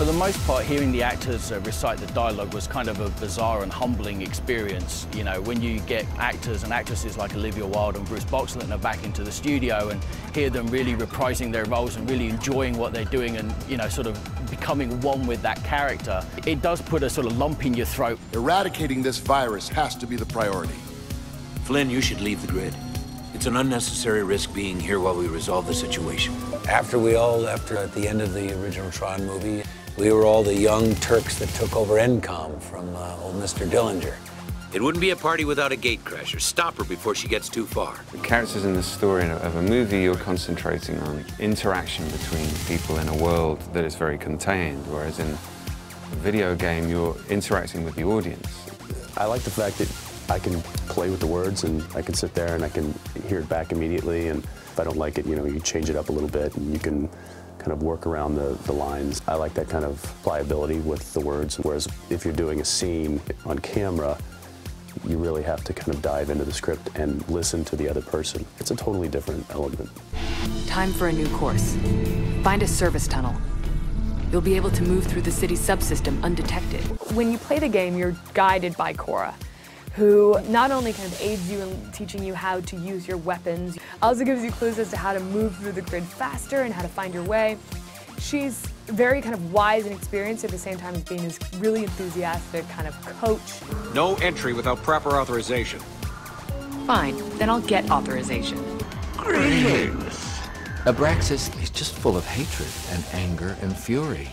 the most part, hearing the actors recite the dialogue was kind of a bizarre and humbling experience. You know, when you get actors and actresses like Olivia Wilde and Bruce BICXLEITNER back into the studio and hear them really reprising their roles and really enjoying what they're doing and, you know, sort of becoming one with that character, it does put a sort of lump in your throat. Eradicating this virus has to be the priority. Flynn, you should leave the grid. It's an unnecessary risk being here while we resolve the situation. After we all left at the end of the original Tron movie, we were all the young Turks that took over ENCOM from old Mr. Dillinger. It wouldn't be a party without a gatecrasher. Stop her before she gets too far. The characters in the story of a movie, you're concentrating on interaction between people in a world that is very contained, whereas in a video game, you're interacting with the audience. I like the fact that I can play with the words and I can sit there and I can hear it back immediately, and if I don't like it, you know, you change it up a little bit and you can kind of work around the lines. I like that kind of pliability with the words, whereas if you're doing a scene on camera, you really have to kind of dive into the script and listen to the other person. It's a totally different element. Time for a new course. Find a service tunnel. You'll be able to move through the city's subsystem undetected. When you play the game, you're guided by QUORRA, who not only kind of aids you in teaching you how to use your weapons, also gives you clues as to how to move through the grid faster and how to find your way. She's very kind of wise and experienced at the same time as being this really enthusiastic kind of coach. No entry without proper authorization. Fine, then I'll get authorization. Greetings. Abraxas is just full of hatred and anger and fury,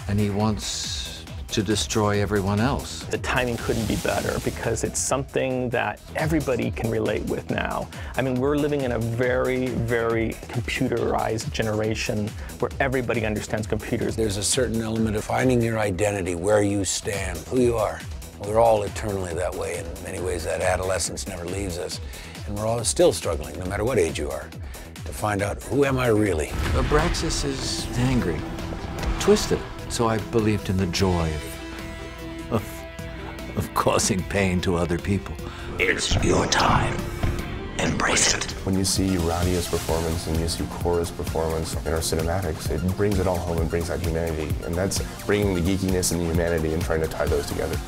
and he wants to destroy everyone else. The timing couldn't be better because it's something that everybody can relate with now. I mean, we're living in a very, very computerized generation where everybody understands computers. There's a certain element of finding your identity, where you stand, who you are. We're all eternally that way. In many ways, that adolescence never leaves us. And we're all still struggling, no matter what age you are, to find out, who am I really? Abraxas is angry, twisted. So I believed in the joy of causing pain to other people. It's your time. Embrace it. When you see Radia's performance and you see QUORRA's performance in our cinematics, it brings it all home and brings out humanity. And that's bringing the geekiness and the humanity and trying to tie those together.